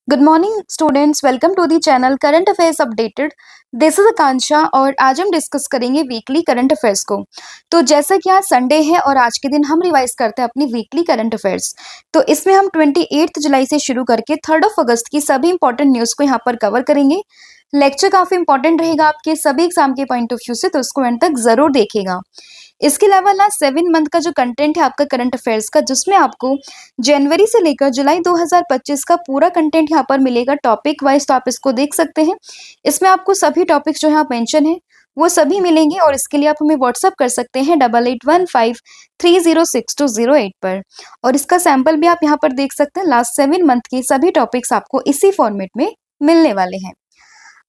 Good morning students, welcome to the channel current affairs updated. This is Akanksha और आज हम discuss करेंगे weekly current affairs को। तो जैसा कि आज संडे है और आज के दिन हम रिवाइज करते हैं अपनी वीकली करंट अफेयर्स। तो इसमें हम 28 जुलाई से शुरू करके 3 अगस्त की सभी इंपॉर्टेंट न्यूज़ को यहाँ पर कवर करेंगे। लेक्चर काफ़ी इंपॉर्टेंट रहेगा आपके सभी एग्जाम के पॉइंट ऑफ व्यू से, तो उसको एंड तक ज़रूर देखिएगा। इसके अलावा लास्ट 7 मंथ का जो कंटेंट है आपका करंट अफेयर्स का, जिसमें आपको जनवरी से लेकर जुलाई 2025 का पूरा कंटेंट यहाँ पर मिलेगा टॉपिक वाइज, तो आप इसको देख सकते हैं। इसमें आपको सभी टॉपिक्स जो यहाँ मेंशन है वो सभी मिलेंगे और इसके लिए आप हमें व्हाट्सअप कर सकते हैं 8815306208 पर। और इसका सैंपल भी आप यहाँ पर देख सकते हैं। लास्ट 7 मंथ के सभी टॉपिक्स आपको इसी फॉर्मेट में मिलने वाले हैं।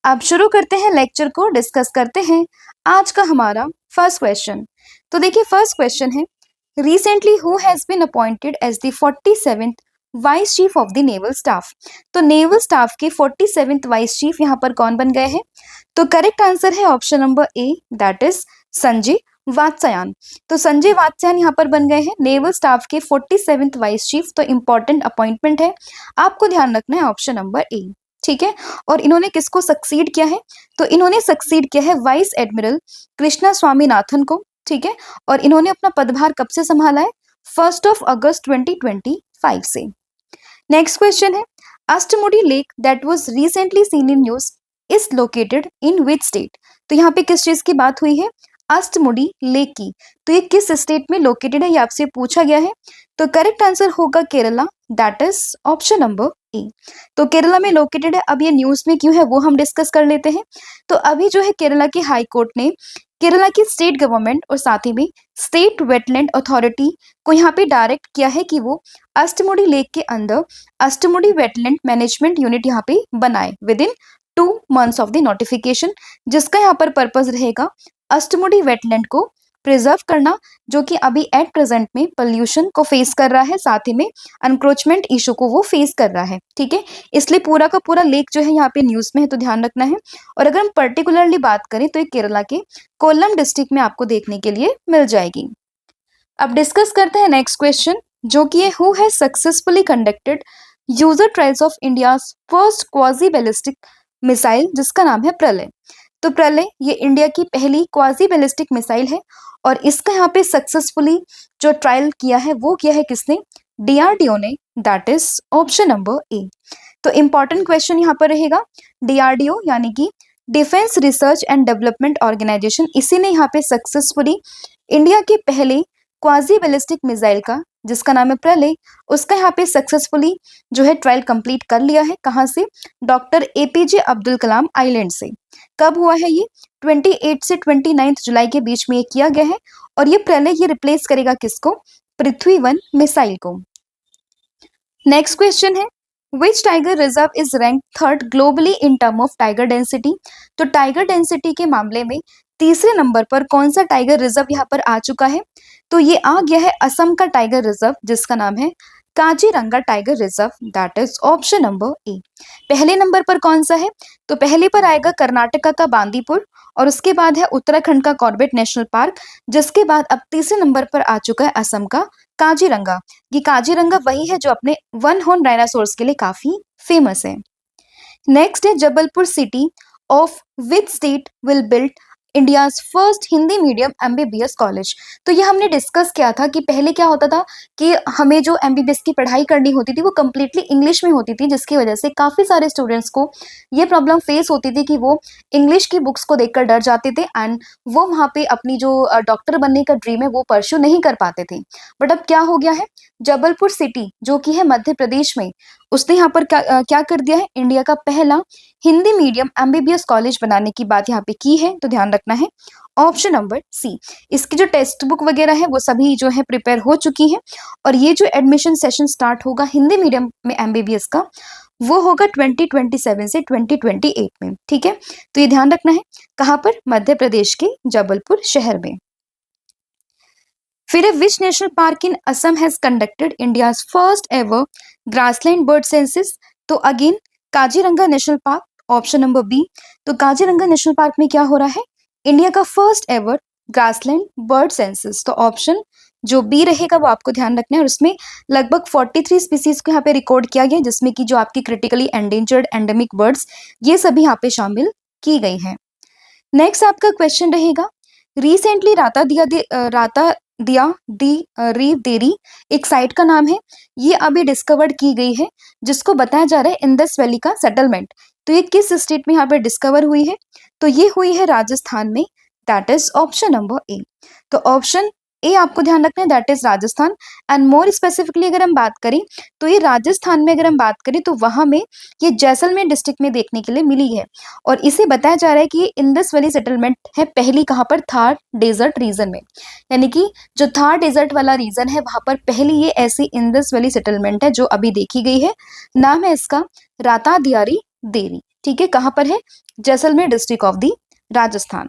अब शुरू करते हैं लेक्चर को, डिस्कस करते हैं आज का हमारा फर्स्ट क्वेश्चन। तो देखिए फर्स्ट क्वेश्चन है, recently who has been appointed as the 47th vice chief of the naval staff. तो नेवल स्टाफ के 47th वाइस चीफ यहाँ पर कौन बन गए हैं? तो करेक्ट आंसर है option number A, that is Sanjay Vatsyayan. तो संजय वात्स्यायन यहाँ पर बन गए हैं नेवल स्टाफ के 47th वाइस चीफ। तो इंपॉर्टेंट अपॉइंटमेंट है, आपको ध्यान रखना है ऑप्शन नंबर ए, ठीक है। और इन्होंने किसको सक्सीड किया है? तो इन्होंने सक्सीड किया है वाइस एडमिरल कृष्णा स्वामीनाथन को, ठीक है। और इन्होंने अपना पदभार कब से संभाला है? 1 अगस्त 2025 से। नेक्स्ट क्वेश्चन है, Ashtamudi lake that was recently seen in news is located in which state. तो यहाँ पे किस चीज की बात हुई है? अष्टमुडी लेक की। तो ये किस स्टेट में लोकेटेड है, ये आपसे पूछा गया है। तो करेक्ट आंसर होगा Kerala, that is option number A. तो केरला में लोकेटेड है। अब ये न्यूज में क्यों है वो हम डिस्कस कर लेते हैं। तो अभी जो है केरला की हाई कोर्ट ने केरला की स्टेट गवर्नमेंट और साथ ही में स्टेट वेटलैंड अथॉरिटी को यहाँ पे डायरेक्ट किया है कि वो अष्टमुडी लेक के अंदर अष्टमुडी वेटलैंड मैनेजमेंट यूनिट यहाँ पे बनाए with in 2 months of the notification, जिसका यहाँ पर पर्पज रहेगा अष्टमुडी वेटलैंड को प्रिजर्व करना, जो कि अभी एट प्रेजेंट में पोल्यूशन को फेस कर रहा है, साथ ही में अनक्रोचमेंट इशू को वो फेस कर रहा है, ठीक है। इसलिए पूरा का पूरा लेक जो है यहाँ पे न्यूज में है, तो ध्यान रखना है। और अगर हम पर्टिकुलरली बात करें तो ये केरला के कोल्लम डिस्ट्रिक्ट में आपको देखने के लिए मिल जाएगी। अब डिस्कस करते हैं नेक्स्ट क्वेश्चन, जो कि है who has successfully conducted user trials of India's first quasi ballistic missile, जिसका नाम है प्रलय। तो प्रलय ये इंडिया की पहली क्वाजी बैलिस्टिक मिसाइल है और इसका यहाँ पे सक्सेसफुली जो ट्रायल किया है वो किया है किसने? डीआरडीओ ने, that is option number A. तो इंपॉर्टेंट क्वेश्चन यहाँ पर रहेगा, डीआरडीओ यानी कि defence research and development organisation, इसी ने यहाँ पे सक्सेसफुली इंडिया के पहले क्वाजी बैलिस्टिक मिसाइल का, जिसका नाम है प्रलय, उसका यहाँ पे सक्सेसफुली जो है ट्रायल कंप्लीट कर लिया है। कहाँ से? Doctor APJ Abdul Kalam island से। कब हुआ है ये? 28 से 29 जुलाई के बीच में ये किया गया है। और ये प्रलय ये रिप्लेस करेगा किसको? पृथ्वी-1 मिसाइल को। नेक्स्ट क्वेश्चन है, which tiger reserve is rank third globally in term of tiger density. तो टाइगर डेंसिटी के मामले में तीसरे नंबर पर कौन सा टाइगर रिजर्व यहाँ पर आ चुका है? तो ये आ गया है असम का टाइगर रिजर्व, जिसका नाम है Kaziranga tiger reserve, that is option number ए। पहले नंबर पर कौन सा है? तो पहले पर आएगा कर्नाटका का बांदीपुर और उसके बाद है उत्तराखंड का कॉर्बेट नेशनल पार्क, जिसके बाद अब तीसरे नंबर पर आ चुका है असम का काजीरंगा। ये काजीरंगा वही है जो अपने वन हॉर्न डायनासोर्स के लिए काफी फेमस है। नेक्स्ट है, Jabalpur city of which state will build India's first Hindi medium MBBS college. तो ये हमने डिस्कस किया था कि पहले क्या होता था कि हमें जो एमबीबीएस की पढ़ाई करनी होती थी वो कम्प्लीटली इंग्लिश में होती थी, जिसकी वजह से काफ़ी सारे स्टूडेंट्स को ये प्रॉब्लम फेस होती थी कि वो इंग्लिश की बुक्स को देखकर डर जाते थे एंड वो वहाँ पे अपनी जो डॉक्टर बनने का ड्रीम है वो परस्यू नहीं कर पाते थे। बट अब क्या हो गया है, जबलपुर सिटी जो कि है मध्य प्रदेश में, उसने यहाँ पर क्या कर दिया है, इंडिया का पहला हिंदी मीडियम एमबीबीएस कॉलेज बनाने की बात यहाँ पे की है। तो ध्यान रखना है ऑप्शन नंबर सी। इसकी जो टेक्स्ट बुक वगैरह है वो सभी जो है प्रिपेयर हो चुकी है और ये जो एडमिशन सेशन स्टार्ट होगा हिंदी मीडियम में एमबीबीएस का, वो होगा 2027 से 2028 में, ठीक है। तो ये ध्यान रखना है, कहाँ पर? मध्य प्रदेश के जबलपुर शहर में। फिर which national park in Assam has conducted India's first ever grassland bird census. तो again Kaziranga national park, option number B. तो काजीरंगा नेशनल पार्क में क्या हो रहा है? इंडिया का first ever grassland bird census, तो ऑप्शन जो बी रहेगा वो आपको ध्यान रखना है, और उसमें लगभग 43 स्पीसीज को यहाँ पे रिकॉर्ड किया गया, जिसमें कि जो आपकी क्रिटिकली एंडेंजर्ड एंडेमिक बर्ड्स ये सभी यहाँ पे शामिल की गई हैं। नेक्स्ट आपका क्वेश्चन रहेगा, रिसेंटली राता दिया दी री देरी एक साइट का नाम है, ये अभी डिस्कवर्ड की गई है, जिसको बताया जा रहा है इंडस वैली का सेटलमेंट। तो ये किस स्टेट में यहाँ पे डिस्कवर हुई है? तो ये हुई है राजस्थान में, that is option number A. तो ऑप्शन ए आपको ध्यान रखना है, that is Rajasthan. And more specifically अगर हम बात करें तो ये राजस्थान में अगर हम बात करें तो वहां में ये जैसलमेर डिस्ट्रिक्ट में देखने के लिए मिली है, और इसे बताया जा रहा है कि ये इंडस वैली सेटलमेंट है पहली कहाँ पर, थार डेजर्ट रीजन में, यानी कि जो थार डेजर्ट वाला रीजन है वहां पर पहली ये ऐसी इंडस वैली सेटलमेंट है जो अभी देखी गई है। नाम है इसका राता दियारी देरी। ठीक है, कहाँ पर है? Jaisalmer district of the Rajasthan.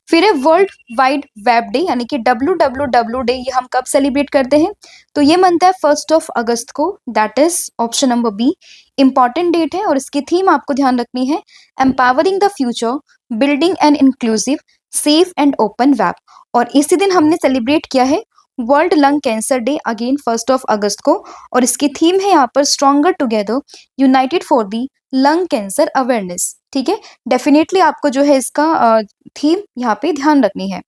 फिर है वर्ल्ड वाइड वेब डे, यानी कि WWW डे, ये हम कब सेलिब्रेट करते हैं? तो ये मनता है 1 अगस्त को, that is option number B. Important date है और इसकी थीम आपको ध्यान रखनी है, empowering the future, building an inclusive, safe and open web. और इसी दिन हमने सेलिब्रेट किया है world lung cancer day, again 1 अगस्त को, और इसकी थीम है यहाँ पर stronger together, united for the lung cancer awareness. ठीक है, डेफिनेटली आपको जो है इसका थीम यहाँ पे ध्यान रखनी है।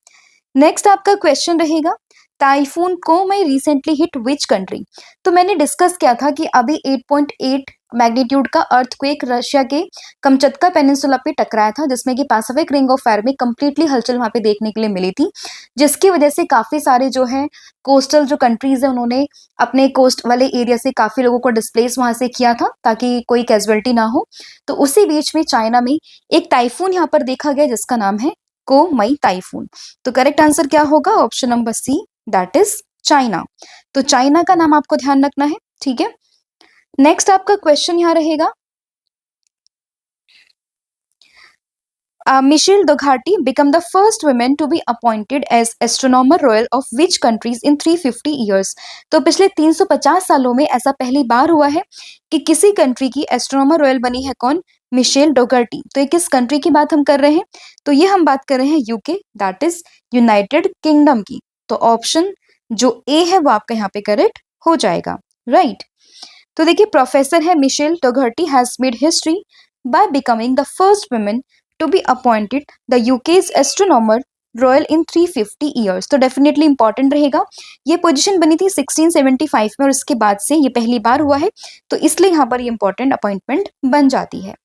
नेक्स्ट आपका क्वेश्चन रहेगा, typhoon Comay recently hit which country? तो मैंने डिस्कस किया था कि अभी 8.8 मैग्नीट्यूड का अर्थक्वेक रशिया के कमचत्का पेनिनसुला पे टकराया था, जिसमें कि पैसिफिक रिंग ऑफ फायर में कंप्लीटली हलचल वहां पे देखने के लिए मिली थी, जिसकी वजह से काफी सारे जो है कोस्टल जो कंट्रीज है उन्होंने अपने कोस्ट वाले एरिया से काफी लोगों को डिस्प्लेस वहां से किया था ताकि कोई कैजुअलिटी ना हो। तो उसी बीच में चाइना में एक टाइफून यहाँ पर देखा गया जिसका नाम है कोमई टाइफून। तो करेक्ट आंसर क्या होगा? Option number C, that is China. तो चाइना का नाम आपको ध्यान रखना है। ठीक है, नेक्स्ट आपका क्वेश्चन यहाँ रहेगा, Michelle Dougherty became the first woman to be appointed as astronomer royal of which countries in 350 years? तो पिछले 350 सालों में ऐसा पहली बार हुआ है कि किसी कंट्री की एस्ट्रोनॉमर रॉयल बनी है। कौन? मिशेल डोगर्टी। तो ये किस कंट्री की बात हम कर रहे हैं? तो ये हम बात कर रहे हैं UK, that is United kingdom की। तो ऑप्शन जो ए है वो आपका यहाँ पे करेक्ट हो जाएगा, राइट। तो देखिए, प्रोफेसर है Michele Dougherty has made history by becoming the first women to be appointed the UK's astronomer royal in 350 years. तो डेफिनेटली इंपॉर्टेंट रहेगा, ये पोजीशन बनी थी 1675 में और इसके बाद से ये पहली बार हुआ है, तो इसलिए यहाँ पर ये इंपॉर्टेंट अपॉइंटमेंट बन जाती है।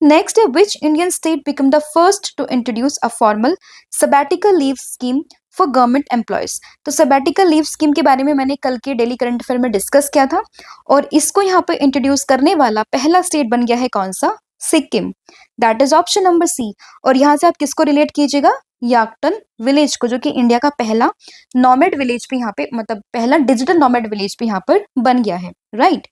नेक्स्ट है, which Indian state become the first to introduce a formal sabbatical leave scheme for government employees? तो सबैटिकल लीव स्कीम के बारे में मैंने कल के डेली करंट अफेयर में डिस्कस किया था, और इसको यहाँ पे इंट्रोड्यूस करने वाला पहला स्टेट बन गया है कौन सा? Sikkim, that is option number C. और यहाँ से आप किसको रिलेट कीजिएगा? याकटन विलेज को, जो कि इंडिया का पहला नॉमेड विलेज भी यहाँ पे, मतलब पहला डिजिटल नॉमेड विलेज भी यहाँ पर बन गया है, राइट।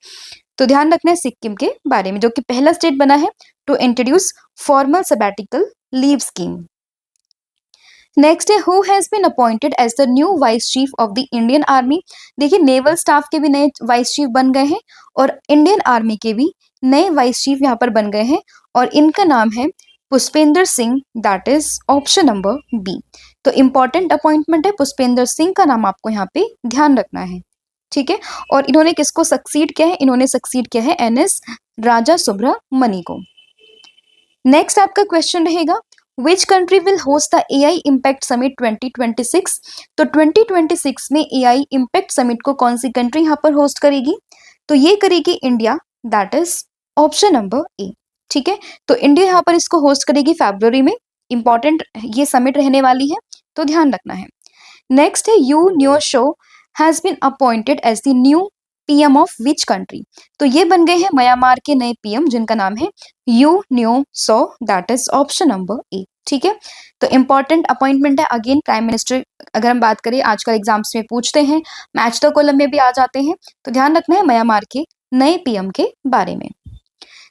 तो ध्यान रखना है सिक्किम के बारे में, जो कि पहला स्टेट बना है to introduce formal sabbatical leave scheme. Next है, who has been appointed as the new vice chief of the Indian army? देखिए, नेवल स्टाफ के भी नए वाइस चीफ बन गए हैं और इंडियन आर्मी के भी नए वाइस चीफ यहाँ पर बन गए हैं, और इनका नाम है Pushpendra Singh, that is option number B. तो इंपॉर्टेंट अपॉइंटमेंट है, पुष्पेंद्र सिंह का नाम आपको यहाँ पे ध्यान रखना है। ठीक है, और इन्होंने किसको सक्सीड किया है? इन्होंने सक्सीड किया है NS राजा सुब्रमणि को। नेक्स्ट आपका क्वेश्चन रहेगा, which country will host the AI impact summit 2026? तो 2026 में AI इम्पैक्ट समिट को कौन सी कंट्री यहाँ पर होस्ट करेगी? तो ये करेगी India, that is option number ए। ठीक है, तो इंडिया यहाँ पर इसको होस्ट करेगी फरवरी में, इंपॉर्टेंट ये समिट रहने वाली है, तो ध्यान रखना है। नेक्स्ट है, U Nyo Saw has been appointed as the new PM of which country? तो ये बन गए हैं म्यांमार के नए PM, जिनका नाम है U न्यो so, that is option number ए। ठीक है, तो इंपॉर्टेंट अपॉइंटमेंट है, अगेन प्राइम मिनिस्टर अगर हम बात करें आजकल एग्जाम्स में पूछते हैं, मैच द कॉलम में भी आ जाते हैं, तो ध्यान रखना है म्यांमार के नए PM के बारे में।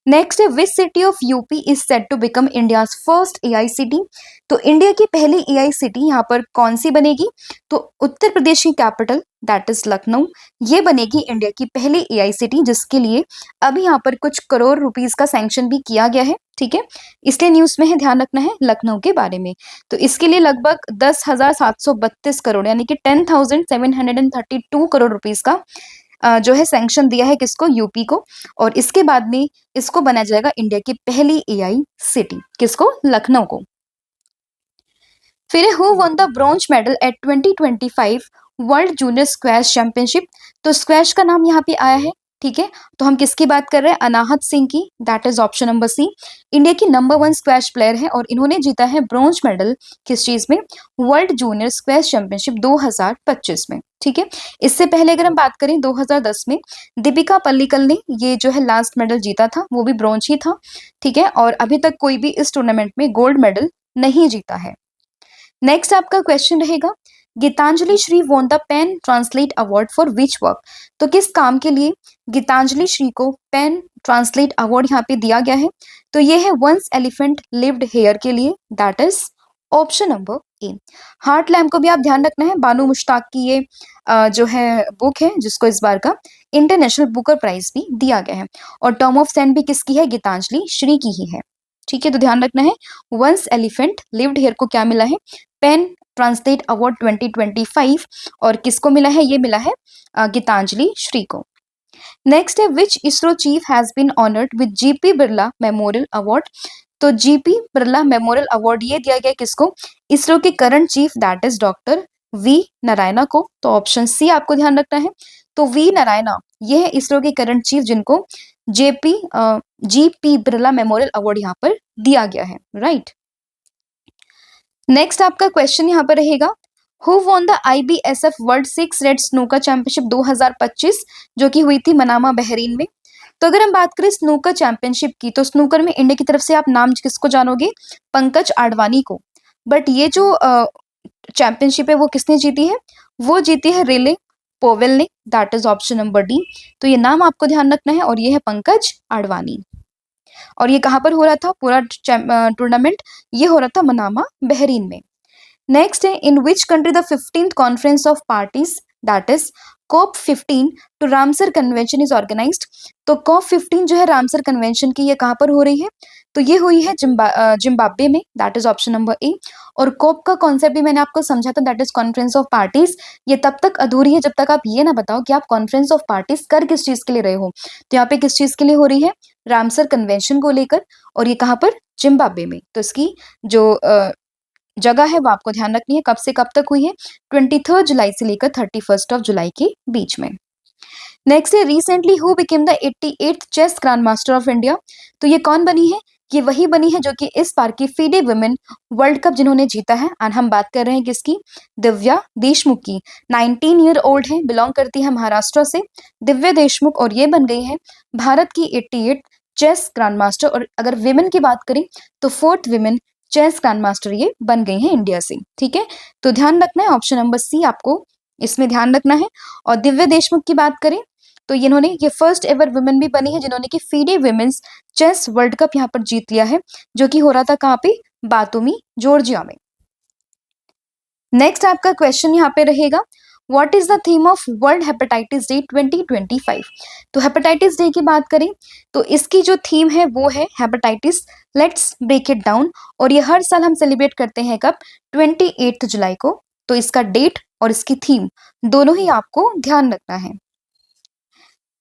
नेक्स्ट है which city of UP is set to become India's first AI city. तो इंडिया की पहली एआई सिटी यहाँ पर कौन सी बनेगी? तो उत्तर प्रदेश की कैपिटल दैट इज लखनऊ, ये बनेगी इंडिया की पहली एआई सिटी, जिसके लिए अभी यहाँ पर कुछ करोड़ रुपीस का सैंक्शन भी किया गया है। ठीक है, इसलिए न्यूज में है, ध्यान रखना है लखनऊ के बारे में। तो इसके लिए लगभग 10,732 करोड़ यानी कि 10,732 करोड़ रुपीस का जो है सैंक्शन दिया है किसको? यूपी को। और इसके बाद में इसको बनाया जाएगा इंडिया की पहली एआई सिटी, किसको? लखनऊ को। फिर है who one the bronze medal at 2025 world junior squash championship. तो स्क्वैश का नाम यहाँ पे आया है। ठीक है, तो हम किसकी बात कर रहे हैं? अनाहत सिंह की, that is option number C. India की नंबर 1 स्क्वैश प्लेयर है और इन्होंने जीता है ब्रॉन्ज मेडल किस चीज में? वर्ल्ड जूनियर स्क्वैश चैंपियनशिप 2025 में। ठीक है, इससे पहले अगर हम बात करें 2010 में दीपिका पल्लिकल ने ये जो है लास्ट मेडल जीता था, वो भी ब्रॉन्ज ही था। ठीक है, और अभी तक कोई भी इस टूर्नामेंट में गोल्ड मेडल नहीं जीता है। नेक्स्ट आपका क्वेश्चन रहेगा Geetanjali Shree won the pen translate award for which work. तो किस काम के लिए गीतांजलि श्री को पेन ट्रांसलेट अवार्ड यहाँ पे दिया गया है? तो ये है वंस एलिफेंट लिव्ड हेयर के लिए, that is option number A. Heart lamp को भी आप ध्यान रखना है, बानू मुश्ताक की ये जो है बुक है जिसको इस बार का इंटरनेशनल बुकर प्राइज भी दिया गया है। और टॉम ऑफ सेंट भी किसकी है? गीतांजलि श्री की ही है। ठीक है, तो ध्यान रखना है वंस एलिफेंट लिव्ड हेयर को क्या मिला है? Pen translate award 2025। और किसको मिला है? ये मिला है गीतांजलि श्री को। नेक्स्ट है which ISRO chief has been honoured with GP Birla memorial award. तो जीपी बिरला मेमोरियल अवार्ड ये दिया गया किसको? इसरो के current chief that is doctor V Narayana को। तो ऑप्शन सी आपको ध्यान रखना है। तो वी नारायणा ये है इसरो के करंट चीफ जिनको जीपी बिरला मेमोरियल अवार्ड यहाँ पर दिया गया है। राइट, नेक्स्ट आपका क्वेश्चन यहाँ पर रहेगा who won the IBSF world 6 red snooker championship 2025 जो कि हुई थी मनामा बहरीन में। तो अगर हम बात करें स्नूकर चैंपियनशिप की, तो स्नूकर में इंडिया की तरफ से आप नाम किसको जानोगे? पंकज आडवाणी को। बट ये जो चैंपियनशिप है वो किसने जीती है? वो जीती है रिले पोवेल ने, that is option number D. तो ये नाम आपको ध्यान रखना है और ये है पंकज आडवाणी। और ये कहाँ पर हो रहा था पूरा टूर्नामेंट? ये हो रहा था मनामा बहरीन में। नेक्स्ट है in which country the 15th conference of parties that is COP15 to Ramsar convention is organised. तो COP15 जो है रामसर कन्वेंशन की, ये कहाँ पर हो रही है? तो ये हुई है जिम्बाब्वे में, दैट इज ऑप्शन नंबर ए। और कोप का कॉन्सेप्ट भी मैंने आपको समझा था, that is conference of parties. ये तब तक अधूरी है जब तक आप ये ना बताओ कि आप कॉन्फ्रेंस ऑफ पार्टीज कर किस चीज के लिए रहे हो। तो यहाँ पे किस चीज के लिए हो रही है? रामसर कन्वेंशन को लेकर। और ये कहाँ पर? जिम्बाब्वे में। तो इसकी जो जगह है वो आपको ध्यान रखनी है। कब से कब तक हुई है? 23 जुलाई से लेकर 31 जुलाई के बीच में। नेक्स्ट है recently who became the 88th chess grand master of India. तो ये कौन बनी है? ये वही बनी है जो कि इस बार की फीडे वुमेन वर्ल्ड कप जिन्होंने जीता है। और हम बात कर रहे हैं किसकी? दिव्या देशमुख की। 19 ईयर ओल्ड है, बिलोंग करती है महाराष्ट्र से दिव्या देशमुख। और ये बन गई है भारत की 88 चेस ग्रैंड मास्टर। और अगर विमेन की बात करें तो 4th women chess grand master ये बन गई हैं इंडिया से। ठीक है, तो ध्यान रखना है ऑप्शन नंबर सी आपको इसमें ध्यान रखना है। और दिव्या देशमुख की बात करें तो इन्होंने ये फर्स्ट एवर वुमेन भी बनी है जिन्होंने कि FIDE women's chess world cup यहाँ पर जीत लिया है, जो कि हो रहा था कहाँ पे? बातुमी जॉर्जिया में। नेक्स्ट आपका क्वेश्चन यहाँ पे रहेगा what is the theme of world hepatitis day 2025। तो हेपेटाइटिस डे की बात करें तो इसकी जो थीम है वो है hepatitis let's break it down. और ये हर साल हम सेलिब्रेट करते हैं कब? 28 जुलाई को। तो इसका डेट और इसकी थीम दोनों ही आपको ध्यान रखना है।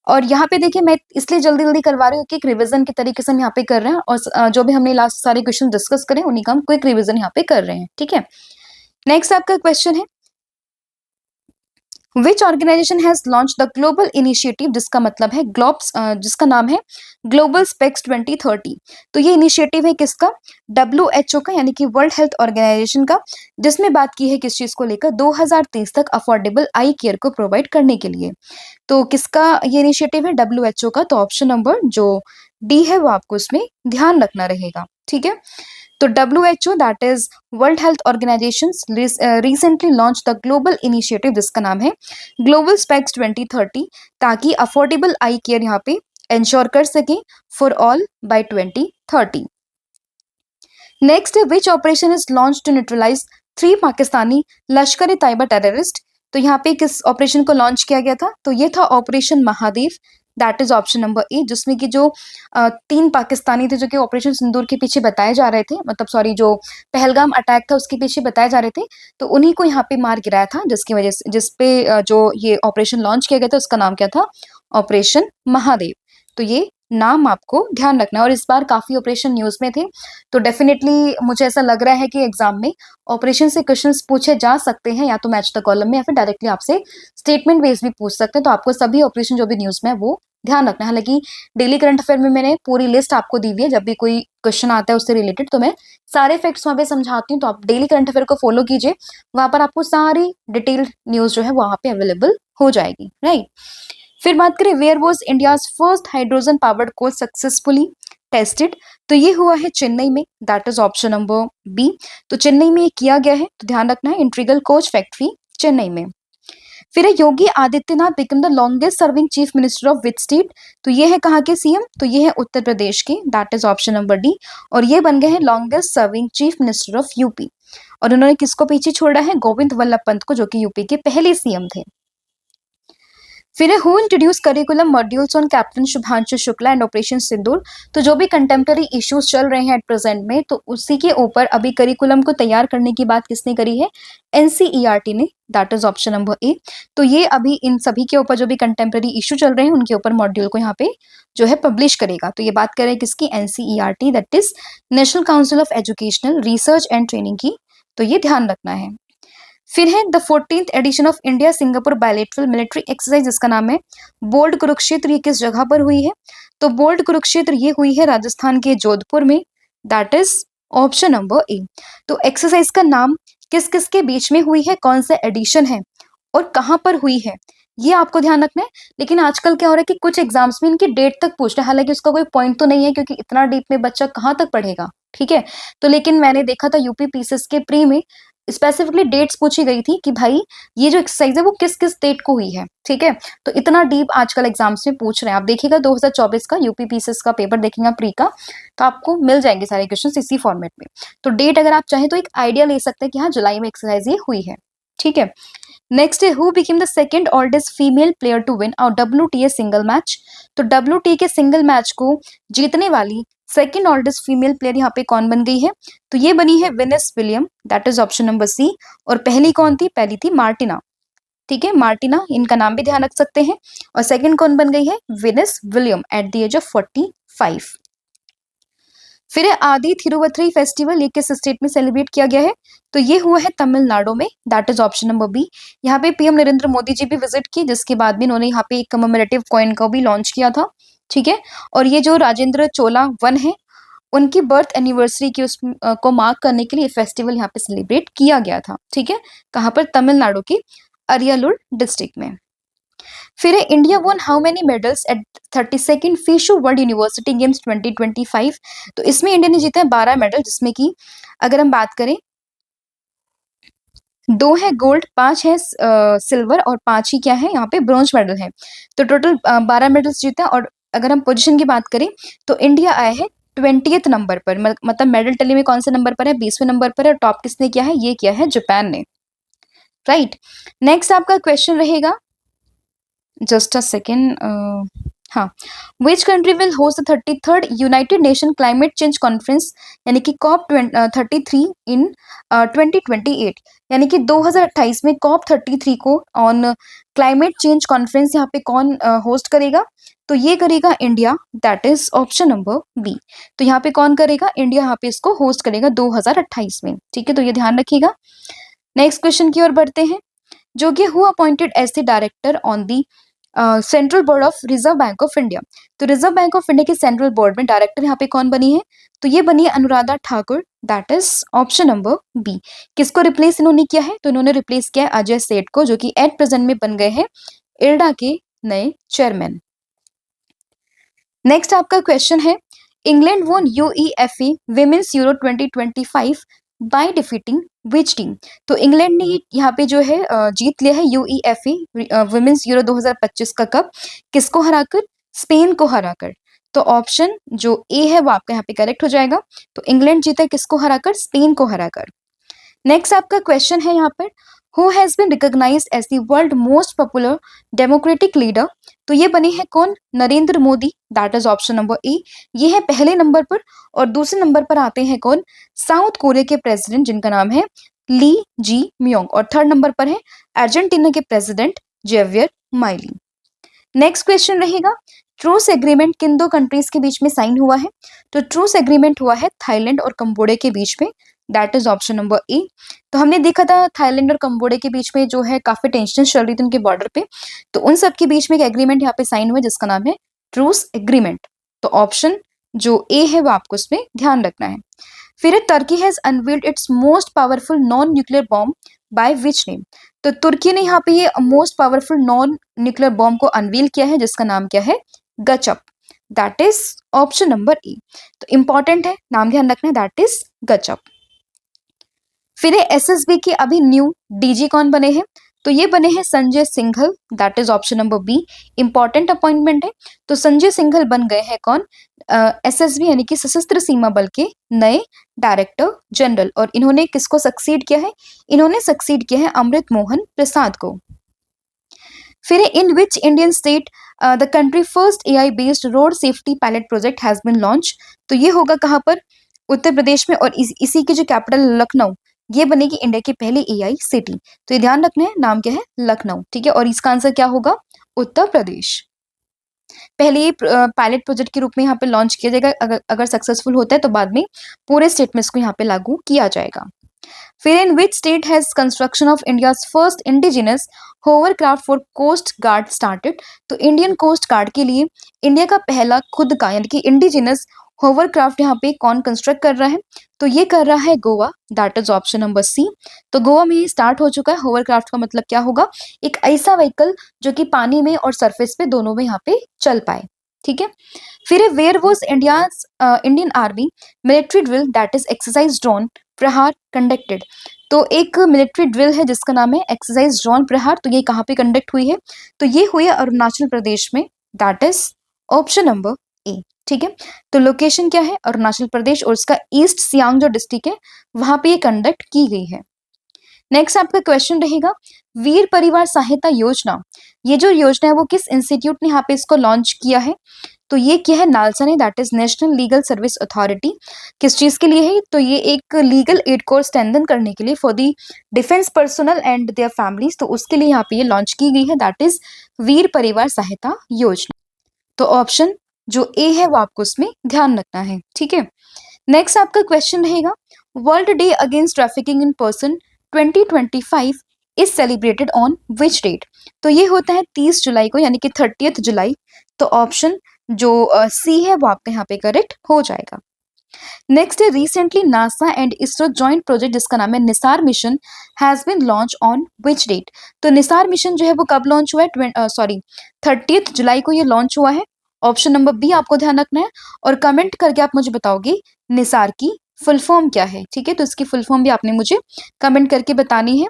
और यहाँ पे देखिए मैं इसलिए जल्दी जल्दी करवा रही हूँ कि एक रिवीजन के तरीके से हम यहाँ पे कर रहे हैं। और जो भी हमने लास्ट सारे क्वेश्चन डिस्कस करें उन्हीं का हम क्विक रिवीजन यहाँ पे कर रहे हैं। ठीक है, नेक्स्ट आपका क्वेश्चन है which organisation has launch the global initiative, जिसका मतलब है ग्लोब्स, जिसका नाम है ग्लोबल स्पेक्स 2030। तो ये इनिशिएटिव है किसका? WHO का, यानी कि वर्ल्ड हेल्थ ऑर्गेनाइजेशन का, जिसमें बात की है किस चीज को लेकर? 2030 तक अफोर्डेबल आई केयर को प्रोवाइड करने के लिए। तो किसका ये इनिशिएटिव है? WHO का। तो ऑप्शन नंबर जो डी है वो आपको इसमें ध्यान रखना रहेगा। ठीक है, तो WHO that is world health organisation recently launch the global initiative जिसका नाम है ग्लोबल स्पेक्स 2030, ताकि अफोर्डेबल आई केयर यहाँ पे इंश्योर कर सकें फॉर ऑल बाय 2030। नेक्स्ट है which operation is launch to neutralise 3 Pakistani Lashkar e Taiba terrorist. तो यहाँ पे किस ऑपरेशन को लॉन्च किया गया था? तो ये था operation Mahadev, that is option number ए, जिसमें कि जो 3 पाकिस्तानी थे जो कि ऑपरेशन सिंदूर के पीछे बताए जा रहे थे, मतलब सॉरी जो पहलगाम अटैक था उसके पीछे बताए जा रहे थे, तो उन्हीं को यहाँ पे मार गिराया था, जिसकी वजह से जिसपे जो ये ऑपरेशन लॉन्च किया गया था उसका नाम क्या था? ऑपरेशन महादेव। तो ये नाम आपको ध्यान रखना है। और इस बार काफी ऑपरेशन न्यूज में थे, तो डेफिनेटली मुझे ऐसा लग रहा है कि एग्जाम में ऑपरेशन से क्वेश्चंस पूछे जा सकते हैं, या तो मैच द कॉलम में या फिर डायरेक्टली आपसे स्टेटमेंट बेस्ड भी पूछ सकते हैं। तो आपको सभी ऑपरेशन जो भी न्यूज में है वो ध्यान रखना है। हालांकि डेली करंट अफेयर में मैंने पूरी लिस्ट आपको दी हुई है, जब भी कोई क्वेश्चन आता है उससे रिलेटेड तो मैं सारे फैक्ट्स वहां पे समझाती हूँ, तो आप डेली करंट अफेयर को फॉलो कीजिए, वहां पर आपको सारी डिटेल्ड न्यूज जो है वहां पे अवेलेबल हो जाएगी, राइट। फिर बात करें where was India's first hydrogen powered coach successfully tested. तो ये हुआ है चेन्नई में, that is option number B. तो चेन्नई में ये किया गया है, तो ध्यान रखना है, इंट्रीगल कोच फैक्ट्री चेन्नई में। फिर है Yogi Adityanath become the longest serving chief minister of which state. तो ये है कहाँ के सीएम? तो ये है उत्तर प्रदेश के, that is option number D. और ये बन गए हैं longest serving chief minister of UP. और उन्होंने किसको पीछे छोड़ा है? गोविंद वल्लभ पंत को, जो कि यूपी के पहले सीएम थे। फिर who introduce curriculum modules on captain Shubhanshu Shukla and operation Sindoor. तो जो भी कंटेम्प्रेरी इश्यूज चल रहे हैं एट प्रेजेंट में, तो उसी के ऊपर अभी करिकुलम को तैयार करने की बात किसने करी है? एनसीईआरटी ने, that is option number A. तो ये अभी इन सभी के ऊपर जो भी कंटेम्प्रेरी इशू चल रहे हैं उनके ऊपर मॉड्यूल को यहाँ पे जो है पब्लिश करेगा। तो ये बात करें किसकी? NCERT, that is national council of educational research and training की। तो ये ध्यान रखना है। फिर है the 14th edition of India Singapore bilateral military exercise, जिसका नाम है बोल्ड कुरुक्षेत्र। ये किस जगह पर हुई है? तो बोल्ड कुरुक्षेत्र ये हुई है राजस्थान के जोधपुर में, that is option number A. तो एक्सरसाइज का नाम किस किस के बीच में हुई है, कौन सा एडिशन है और कहाँ पर हुई है, ये आपको ध्यान रखना है। लेकिन आजकल क्या हो रहा है कि कुछ एग्जाम्स में इनकी डेट तक पूछ रहे हैं, हालांकि उसका कोई पॉइंट तो नहीं है, क्योंकि इतना डीप में बच्चा कहाँ तक पढ़ेगा, ठीक है। तो लेकिन मैंने देखा था यूपी पीसीएस के प्री में स्पेसिफिकली डेट्स पूछी गई थी कि भाई ये जो एक्सरसाइज है वो किस किस डेट को हुई है, ठीक है। तो इतना डीप आजकल एग्जाम्स में पूछ रहे हैं। आप देखिएगा 2024 का यूपी पीसीएस का पेपर देखेंगे प्री का, तो आपको मिल जाएंगे सारे क्वेश्चन इसी फॉर्मेट में। तो डेट अगर आप चाहें तो एक आइडिया ले सकते हैं कि हाँ जुलाई में एक्सरसाइज ये हुई है, ठीक है। नेक्स्ट है who became the second oldest female player to win a WTA single match. तो WTA के सिंगल मैच को जीतने वाली सेकंड ओल्डेस्ट फीमेल प्लेयर यहाँ पे कौन बन गई है? तो ये बनी है Venus William, that is option number C. और पहली कौन थी? पहली थी मार्टिना, ठीक है, मार्टिना, इनका नाम भी ध्यान रख सकते हैं। और सेकंड कौन बन गई है? Venus William at the age of 45। फिर है आदि थिरुवथरी फेस्टिवल, ये किस स्टेट में सेलिब्रेट किया गया है? तो ये हुआ है तमिलनाडु में, that is option number B. यहाँ पे पीएम नरेंद्र मोदी जी भी विजिट किए, जिसके बाद भी इन्होंने यहाँ पे एक कमेमोरेटिव कॉइन का भी लॉन्च किया था, ठीक है। और ये जो राजेंद्र चोला वन है उनकी बर्थ एनिवर्सरी की उस को मार्क करने के लिए फेस्टिवल यहाँ पे सेलिब्रेट किया गया था, ठीक है। कहाँ पर? तमिलनाडु के अरियालूर डिस्ट्रिक्ट में। फिर है India won how many medals at 32nd FISU world university games 2025। तो इसमें इंडिया ने जीता है 12 मेडल, जिसमें कि अगर हम बात करें 2 है गोल्ड, 5 है सिल्वर और 5 ही क्या है यहाँ पे ब्रॉन्ज मेडल है। तो टोटल 12 मेडल्स जीता है। और अगर हम पोजीशन की बात करें तो इंडिया आया है 20th नंबर पर, मतलब मेडल टैली में कौन से नंबर पर है? 20वें नंबर पर है। और टॉप किसने किया है? ये किया है जापान ने, राइट। नेक्स्ट आपका क्वेश्चन रहेगा, जस्ट अ सेकेंड, हाँ, which country will host the 33rd United nation climate change conference, यानी कि COP33 इन 2028, यानी कि 2028 में COP33 को ऑन क्लाइमेट चेंज कॉन्फ्रेंस यहाँ पे कौन होस्ट करेगा? तो ये करेगा India, that is option number B. तो यहाँ पे कौन करेगा? इंडिया यहाँ पे इसको होस्ट करेगा 2028 में, ठीक है। तो ये ध्यान रखिएगा। नेक्स्ट क्वेश्चन की ओर बढ़ते हैं, जो कि who appointed as the director on the central board of reserve bank of India. तो रिजर्व बैंक ऑफ इंडिया के सेंट्रल बोर्ड में डायरेक्टर यहाँ पे कौन बनी है? तो ये बनी है Anuradha Thakur, that is option number B. किसको रिप्लेस इन्होंने किया है? तो इन्होंने रिप्लेस किया है अजय सेठ को, जो कि एट प्रेजेंट में बन गए हैं इरडा के नए चेयरमैन। नेक्स्ट आपका क्वेश्चन है, इंग्लैंड वोन UEFA women's euro 2025 by defeating which team. तो इंग्लैंड ने यहाँ पे जो है जीत लिया है यूईएफए विमेंस यूरो 2025 का कप, किसको हराकर? स्पेन को हराकर। तो ऑप्शन जो ए है वो आपका यहाँ पे करेक्ट हो जाएगा। तो इंग्लैंड जीता है किसको हराकर? स्पेन को हराकर। नेक्स्ट आपका क्वेश्चन है यहाँ पर, who has been recognised as the world most popular democratic leader. तो ये बने हैं कौन? Narendra Modi, that is option number A. ये है पहले नंबर पर। और दूसरे नंबर पर आते हैं कौन? साउथ कोरिया के प्रेसिडेंट जिनका नाम है ली जी म्योंग। और थर्ड नंबर पर है अर्जेंटीना के president Javier Milei. Next question रहेगा, ट्रूस एग्रीमेंट किन दो कंट्रीज के बीच में साइन हुआ है? तो ट्रूस एग्रीमेंट हुआ है थाईलैंड और कंबोडिया के बीच में, that is option number A. तो हमने देखा था थाईलैंड और कंबोडिया के बीच में जो है काफी टेंशन चल रही थी उनके बॉर्डर पे, तो उन सब के बीच में एक एग्रीमेंट यहाँ पे साइन हुआ है जिसका नाम है ट्रूस एग्रीमेंट। तो ऑप्शन जो ए है वो आपको इसमें ध्यान रखना है। फिर Turkey has unveiled its most powerful non nuclear bomb by which name. तो तुर्की ने यहाँ पे ये most powerful non nuclear bomb को अनवील किया है जिसका नाम क्या है? Gazap, that is option number A. तो इंपॉर्टेंट है, नाम ध्यान रखना है, दैट इज गचप। फिर एसएसबी के अभी न्यू डीजी कौन बने हैं? तो ये बने हैं Sanjay Singhal, that is option number B. Important appointment है। तो संजय सिंघल बन गए हैं कौन? एसएसबी यानी कि सशस्त्र सीमा बल के नए डायरेक्टर जनरल। और इन्होंने किसको सक्सीड किया है? इन्होंने सक्सीड किया है अमृत मोहन प्रसाद को। फिर in which Indian state the country first AI based road safety pilot project has been launch. तो ये होगा कहाँ पर? उत्तर प्रदेश में। और इसी की जो कैपिटल लखनऊ, ये बनेगी इंडिया की पहली एआई सिटी। तो ये ध्यान रखना है, नाम क्या है? लखनऊ, ठीक है। और इसका आंसर क्या होगा? उत्तर प्रदेश। पहले ये पायलट प्रोजेक्ट के रूप में यहाँ पे लॉन्च किया जाएगा। अगर सक्सेसफुल होता है तो बाद में पूरे स्टेट में इसको यहाँ पे लागू किया जाएगा। फिर in which state has construction of India's first indigenous hovercraft for coast guard started. तो इंडियन कोस्ट गार्ड के लिए इंडिया का पहला खुद का यानी कि इंडिजिनस होवरक्राफ्ट यहाँ पे कौन कंस्ट्रक्ट कर रहा है? तो ये कर रहा है Goa, that is option number C. तो गोवा में ये स्टार्ट हो चुका है। होवरक्राफ्ट का मतलब क्या होगा? एक ऐसा व्हीकल जो कि पानी में और सरफेस पे दोनों में यहाँ पे चल पाए, ठीक है। फिर where was Indian army military drill that is exercise drone Prahar conducted. तो एक मिलिट्री ड्रिल है जिसका नाम है एक्सरसाइज ड्रोन प्रहार। तो ये कहाँ पे कंडक्ट हुई है? तो ये हुई है अरुणाचल प्रदेश में, दैट इज ऑप्शन नंबर ए, ठीक है। तो लोकेशन क्या है? अरुणाचल प्रदेश। और इसका ईस्ट सियांग जो डिस्ट्रिक्ट है वहां पे ये कंडक्ट की गई है। नेक्स्ट आपका क्वेश्चन रहेगा, वीर परिवार सहायता योजना, ये जो योजना है वो किस इंस्टीट्यूट ने यहाँ पे इसको लॉन्च किया है? तो ये क्या है? नालसा ने, that is national legal service authority. किस चीज के लिए है? तो ये एक लीगल एड कोर्स स्ट्रेंथन करने के लिए for the defence personnel and their families. तो उसके लिए यहाँ पे ये लॉन्च की गई है, दैट इज वीर परिवार सहायता योजना। तो ऑप्शन जो ए है वो आपको उसमें ध्यान रखना है, ठीक है। नेक्स्ट आपका क्वेश्चन रहेगा, world day against trafficking in person 2025 is celebrated on which date. तो ये होता है 30 जुलाई को, यानी कि 30 जुलाई। तो ऑप्शन जो सी है वो आपका यहाँ पे करेक्ट हो जाएगा। नेक्स्ट है, recently NASA and ISRO joint project जिसका नाम है NISAR mission has been launch on which date. तो निसार मिशन जो है वो कब लॉन्च हुआ है? 30 जुलाई को ये लॉन्च हुआ है। ऑप्शन नंबर बी आपको ध्यान रखना है। और कमेंट करके आप मुझे बताओगे निसार की फुल फॉर्म क्या है, ठीक है। तो इसकी फुल फॉर्म भी आपने मुझे कमेंट करके बतानी है।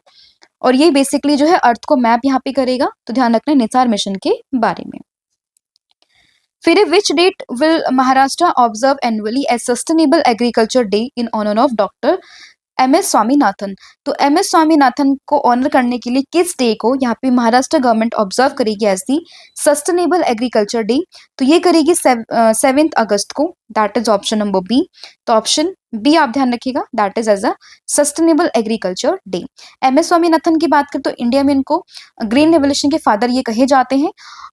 और ये बेसिकली जो है अर्थ को मैप यहाँ पे करेगा। तो ध्यान रखना है निसार मिशन के बारे में। फिर which date will Maharashtra observe annually as sustainable agriculture day in honour of doctor M S. Swaminathan. तो एम.एस. स्वामीनाथन को ऑनर करने के लिए किस डे को यहाँ पे महाराष्ट्र गवर्नमेंट ऑब्जर्व करेगी as the sustainable agriculture day? तो ये करेगी 7 अगस्त को, that is option number B. तो ऑप्शन बी आप ध्यान रखिएगा, that is as a sustainable agriculture day. M S. Swaminathan की बात करें तो इंडिया में इनको ग्रीन रेवोल्यूशन के फादर ये कहे जाते हैं।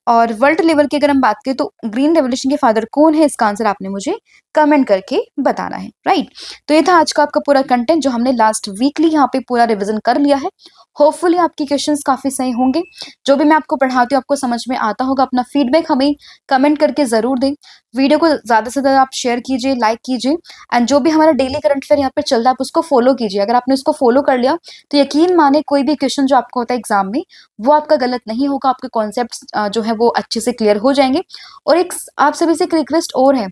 और वर्ल्ड लेवल की अगर हम बात करें तो ग्रीन रेवोल्यूशन के फादर कौन है, इसका आंसर आपने मुझे कमेंट करके बताना है, राइट। तो ये था आज का आपका पूरा कंटेंट जो हमने लास्ट वीकली यहाँ पे पूरा रिवीजन कर लिया है। होपफुली आपकी क्वेश्चंस काफी सही होंगे। जो भी मैं आपको पढ़ाती हूँ आपको समझ में आता होगा। अपना फीडबैक हमें कमेंट करके जरूर दें। वीडियो को ज्यादा से ज्यादा आप शेयर कीजिए, लाइक कीजिए। एंड जो भी हमारा डेली करंट अफेयर यहाँ पे चल रहा है आप उसको फॉलो कीजिए। अगर आपने उसको फॉलो कर लिया तो यकीन माने कोई भी क्वेश्चन जो आपको होता है एग्जाम में वो आपका गलत नहीं होगा। आपके कॉन्सेप्ट जो है वो अच्छे से क्लियर हो जाएंगे। और एक आप सभी से एक रिक्वेस्ट और है,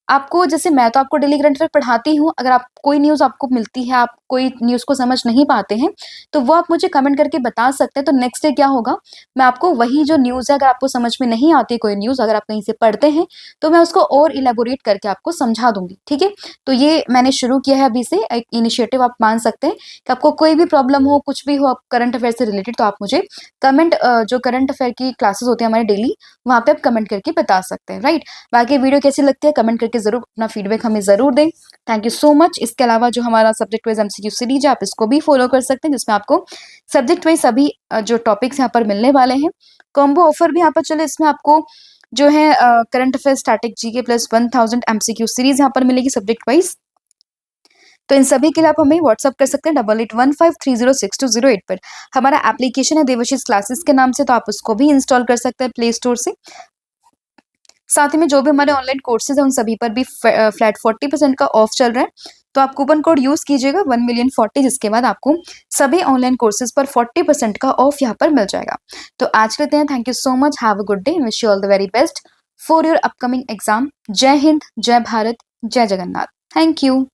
आपको जैसे मैं तो आपको डेली करंट अफेयर पढ़ाती हूँ, अगर आप कोई न्यूज आपको मिलती है, आप कोई न्यूज़ को समझ नहीं पाते हैं, तो वो आप मुझे कमेंट करके बता सकते हैं। तो नेक्स्ट डे क्या होगा, मैं आपको वही जो न्यूज़ है, अगर आपको समझ में नहीं आती कोई न्यूज़, अगर आप कहीं से पढ़ते हैं, तो मैं उसको और इलैबोरेट करके आपको समझा दूँगी, ठीक है? तो ये मैंने शुरू किया है अभी से, एक इनिशिएटिव आप मान सकते हैं कि आपको कोई भी प्रॉब्लम हो, कुछ भी हो आप करंट अफेयर से रिलेटेड, तो आप मुझे कमेंट जो करंट अफेयर की क्लासेस होती हैं हमारे डेली, वहाँ पे आप कमेंट करके बता सकते हैं, राइट? बाकी वीडियो कैसी लगती है कमेंट करके ज़रूर अपना फीडबैक हमें ज़रूर दें। Thank you so much. इसके अलावा जो हमारा सब्जेक्ट वाइज एमसीक्यू सीरीज है, आप इसको भी फॉलो कर सकते हैं, जिसमें आपको सब्जेक्ट वाइज सभी जो टॉपिक्स यहाँ पर मिलने वाले हैं। कॉम्बो ऑफर भी यहाँ पर चले, इसमें आपको जो है current affair static GK plus 1000 MCQ series यहाँ पर मिलेगी सब्जेक्ट वाइज। तो इन सभी के लिए आप हमें व्हाट्सअप कर सकते हैं 8815306208 पर। हमारा एप्लीकेशन है देवाशीष क्लासेस के नाम से, तो आप उसको भी इंस्टॉल कर सकते हैं प्ले स्टोर से। साथ ही में जो भी हमारे ऑनलाइन कोर्सेज हैं उन सभी पर भी फ्लैट 40% का ऑफ चल रहा है, तो आप कूपन कोड यूज कीजिएगा 1,000,040, जिसके बाद आपको सभी ऑनलाइन कोर्सेज पर 40% का ऑफ यहाँ पर मिल जाएगा। तो आज लेते हैं, thank you so much, have a good day, wish you all the very best for your upcoming exam. जय हिंद, जय भारत, जय जगन्नाथ। Thank you.